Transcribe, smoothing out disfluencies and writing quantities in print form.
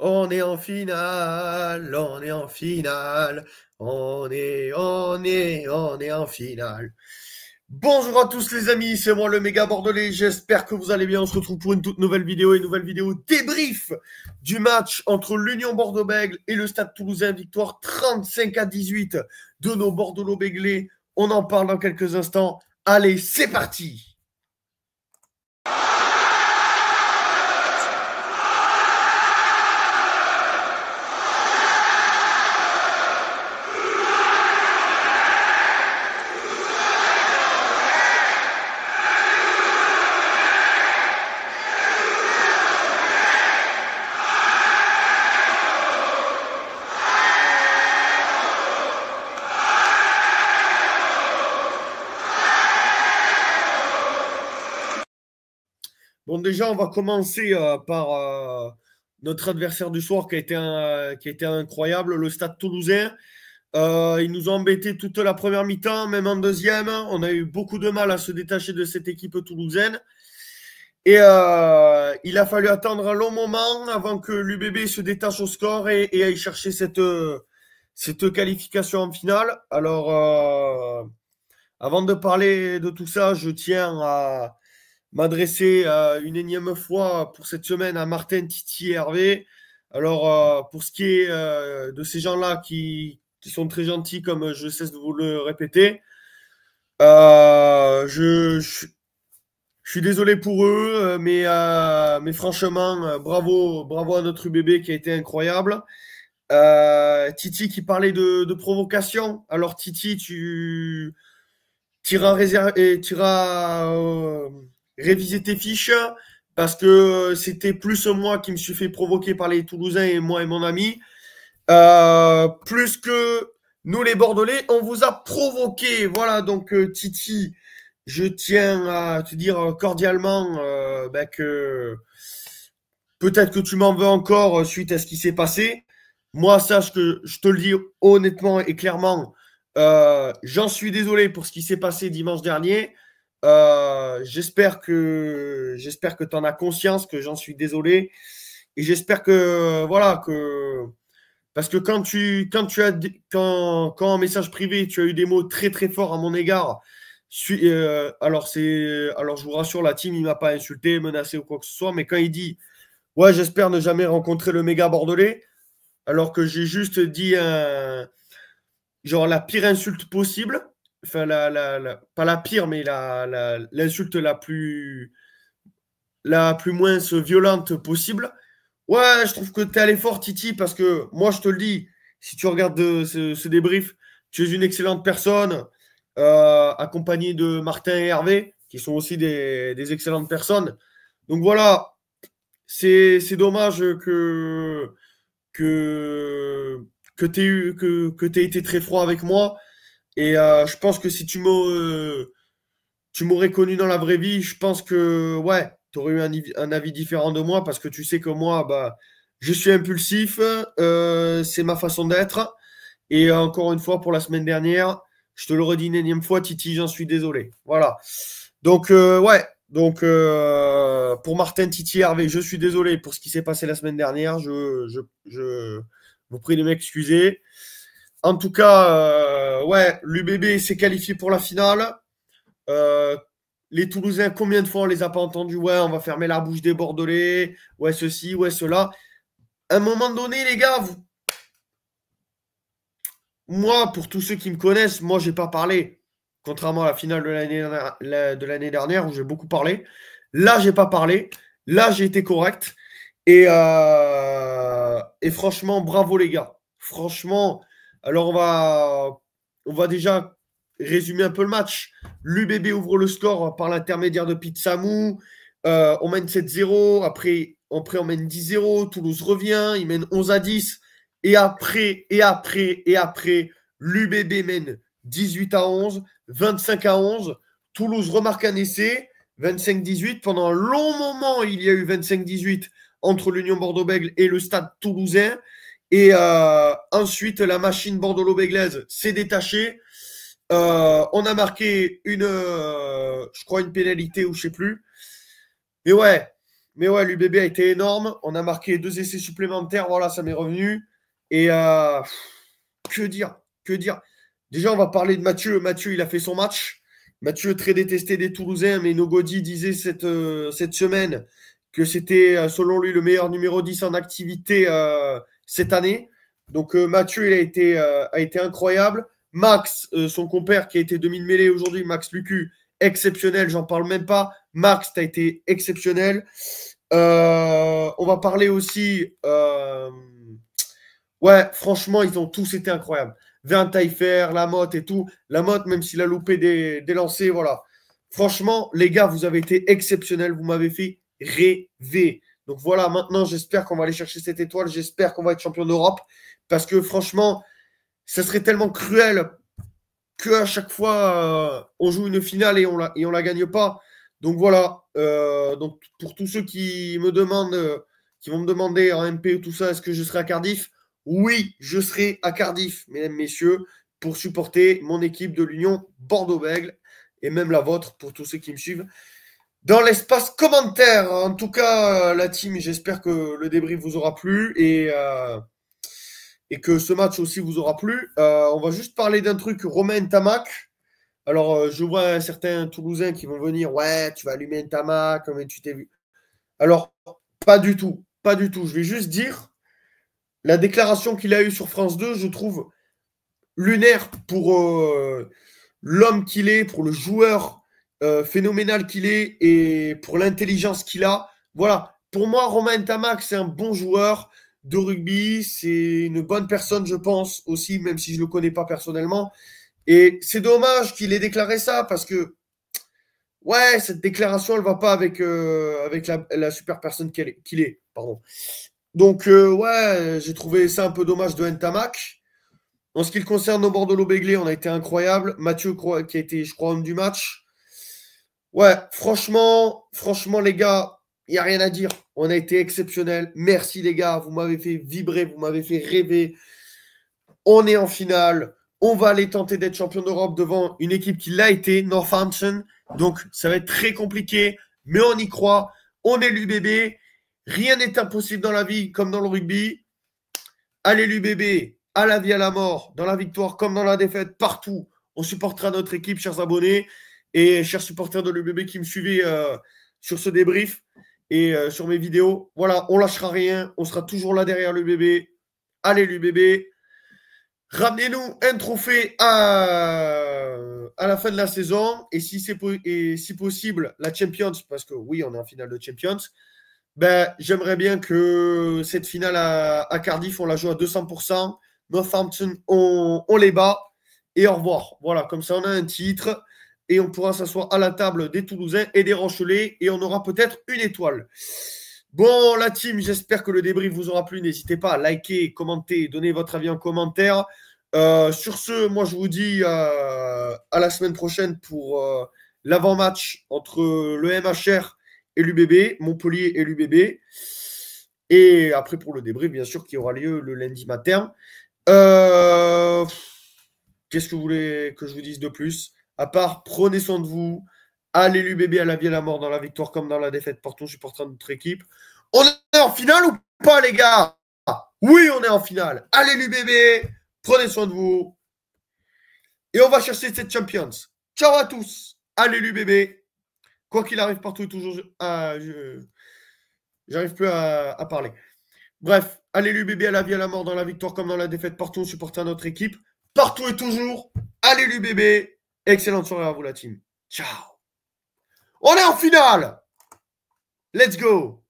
On est en finale, on est en finale, on est en finale. Bonjour à tous les amis, c'est moi le méga bordelais, j'espère que vous allez bien, on se retrouve pour une toute nouvelle vidéo, débrief du match entre l'Union Bordeaux-Bègles et le Stade Toulousain, victoire 35-18 de nos Bordeaux-Béglés, on en parle dans quelques instants, allez c'est parti. Bon, déjà, on va commencer par notre adversaire du soir qui a été incroyable, le Stade Toulousain. Ils nous ont embêtés toute la première mi-temps, même en deuxième. On a eu beaucoup de mal à se détacher de cette équipe toulousaine. Et il a fallu attendre un long moment avant que l'UBB se détache au score et aille chercher cette qualification en finale. Alors, avant de parler de tout ça, je tiens à m'adresser une énième fois pour cette semaine à Martin, Titi et Hervé. Alors, pour ce qui est de ces gens-là qui sont très gentils, comme je cesse de vous le répéter, je suis désolé pour eux, mais franchement, bravo à notre UBB qui a été incroyable. Titi qui parlait de provocation. Alors, Titi, tu t'iras réviser tes fiches parce que c'était plus moi qui me suis fait provoquer par les Toulousains et moi et mon ami. Plus que nous les Bordelais, on vous a provoqué. Voilà, donc Titi, je tiens à te dire cordialement que peut-être que tu m'en veux encore suite à ce qui s'est passé. Moi, sache que je te le dis honnêtement et clairement, j'en suis désolé pour ce qui s'est passé dimanche dernier. J'espère que tu en as conscience, que j'en suis désolé. Et j'espère que voilà que parce que quand en message privé tu as eu des mots très très forts à mon égard, alors je vous rassure, la team il m'a pas insulté, menacé ou quoi que ce soit, mais quand il dit ouais j'espère ne jamais rencontrer le méga bordelais, alors que j'ai juste dit genre la pire insulte possible, enfin pas la pire mais l'insulte la plus moins violente possible. Ouais, je trouve que tu es allé fort, Titi, parce que moi, je te le dis, si tu regardes ce débrief, tu es une excellente personne, accompagné de Martin et Hervé, qui sont aussi des excellentes personnes. Donc voilà, c'est dommage que, que tu aies été très froid avec moi. Et je pense que si tu m'aurais connu dans la vraie vie, je pense que ouais, tu aurais eu un avis différent de moi parce que tu sais que moi, bah, je suis impulsif, c'est ma façon d'être. Et encore une fois, pour la semaine dernière, je te le redis une énième fois, Titi, j'en suis désolé. Voilà. Donc, ouais. Donc, pour Martin, Titi, Hervé, je suis désolé pour ce qui s'est passé la semaine dernière. Je vous prie de m'excuser. En tout cas, ouais, l'UBB s'est qualifié pour la finale. Euh, les Toulousains, combien de fois on les a pas entendus? Ouais, on va fermer la bouche des Bordelais. Ouais, ceci, ouais, cela. À un moment donné, les gars, moi, pour tous ceux qui me connaissent, moi, j'ai pas parlé. Contrairement à la finale de l'année dernière où j'ai beaucoup parlé. Là, j'ai pas parlé. Là, j'ai été correct. Et franchement, bravo les gars. Franchement, alors on va déjà résumer un peu le match. L'UBB ouvre le score par l'intermédiaire de Pizzamou. On mène 7-0. Après, on mène 10-0. Toulouse revient. Il mène 11-10. Et après, l'UBB mène 18-11, 25-11. Toulouse remarque un essai, 25-18. Pendant un long moment, il y a eu 25-18 entre l'Union Bordeaux-Bègles et le Stade Toulousain. Et ensuite, la machine Bordeaux-Bèglaise s'est détachée. On a marqué je crois, une pénalité ou je sais plus. Et ouais, Mais ouais, l'UBB a été énorme. On a marqué 2 essais supplémentaires. Voilà, ça m'est revenu. Et que dire? Que dire? Déjà, on va parler de Mathieu. Mathieu, il a fait son match. Mathieu, très détesté des Toulousains, mais Nogodi disait cette semaine que c'était, selon lui, le meilleur numéro 10 en activité cette année. Donc, Mathieu, il a été incroyable. Max, son compère qui a été demi-mêlée aujourd'hui, Max Lucu, exceptionnel, j'en parle même pas. Max, tu as été exceptionnel. On va parler aussi. Ouais, franchement, ils ont tous été incroyables. Vint Taillefer, Lamotte et tout. Lamotte, même s'il a loupé des lancers, voilà. Franchement, les gars, vous avez été exceptionnels. Vous m'avez fait rêver. Donc voilà, maintenant, j'espère qu'on va aller chercher cette étoile. J'espère qu'on va être champion d'Europe. Parce que franchement, ça serait tellement cruel qu'à chaque fois, on joue une finale et on la gagne pas. Donc voilà. Donc pour tous ceux qui me demandent, qui vont me demander en MP ou tout ça, est-ce que je serai à Cardiff? Oui, je serai à Cardiff, mesdames, messieurs, pour supporter mon équipe de l'Union Bordeaux-Bègles et même la vôtre pour tous ceux qui me suivent dans l'espace commentaire. En tout cas, la team, j'espère que le débrief vous aura plu et que ce match aussi vous aura plu. On va juste parler d'un truc, Romain Tamac. Alors, je vois certains Toulousains qui vont venir, ouais, tu vas allumer un Tamac, comme tu t'es vu. Alors, pas du tout, pas du tout. Je vais juste dire, la déclaration qu'il a eue sur France 2, je trouve lunaire pour l'homme qu'il est, pour le joueur phénoménal qu'il est et pour l'intelligence qu'il a. Voilà, pour moi, Romain Tamac, c'est un bon joueur de rugby, c'est une bonne personne, je pense, aussi, même si je ne le connais pas personnellement. Et c'est dommage qu'il ait déclaré ça parce que, ouais, cette déclaration, elle ne va pas avec la super personne qu'il est. Pardon. Donc, ouais, j'ai trouvé ça un peu dommage de Ntamak. En ce qui le concerne, au Bordeaux-Béglé, on a été incroyable. Mathieu, qui a été, je crois, homme du match. Ouais, franchement, les gars, il n'y a rien à dire. On a été exceptionnels. Merci, les gars. Vous m'avez fait vibrer, vous m'avez fait rêver. On est en finale. On va aller tenter d'être champion d'Europe devant une équipe qui l'a été, Northampton. Donc, ça va être très compliqué, mais on y croit. On est l'UBB. Rien n'est impossible dans la vie comme dans le rugby. Allez l'UBB, à la vie, à la mort, dans la victoire comme dans la défaite, partout. On supportera notre équipe, chers abonnés et chers supporters de l'UBB qui me suivez sur ce débrief et sur mes vidéos. Voilà, on lâchera rien. On sera toujours là derrière l'UBB. Allez l'UBB. Ramenez-nous un trophée à la fin de la saison et si possible la Champions, parce que oui, on est en finale de Champions. Ben, j'aimerais bien que cette finale à Cardiff, on la joue à 200%. Northampton, on les bat et au revoir. Voilà, comme ça on a un titre et on pourra s'asseoir à la table des Toulousains et des Rochelais et on aura peut-être une étoile. Bon, la team, j'espère que le débrief vous aura plu. N'hésitez pas à liker, commenter, donner votre avis en commentaire. Sur ce, moi, je vous dis à la semaine prochaine pour l'avant-match entre le MHR et l'UBB, Montpellier et l'UBB. Et après, pour le débrief, bien sûr, qui aura lieu le lundi matin. Qu'est-ce que vous voulez que je vous dise de plus? À part, prenez soin de vous. Allez l'UBB à la vie et à la mort, dans la victoire comme dans la défaite. Portons supporters de notre équipe. On est en finale ou pas, les gars? Oui, on est en finale. Allez l'UBB, prenez soin de vous. Et on va chercher cette Champions. Ciao à tous. Allez l'UBB. Quoi qu'il arrive, partout et toujours, j'arrive plus à parler. Bref, allez l'UBB à la vie, à la mort, dans la victoire comme dans la défaite. Partout, on supporte notre équipe. Partout et toujours, allez l'UBB. Excellente soirée à vous, la team. Ciao. On est en finale. Let's go.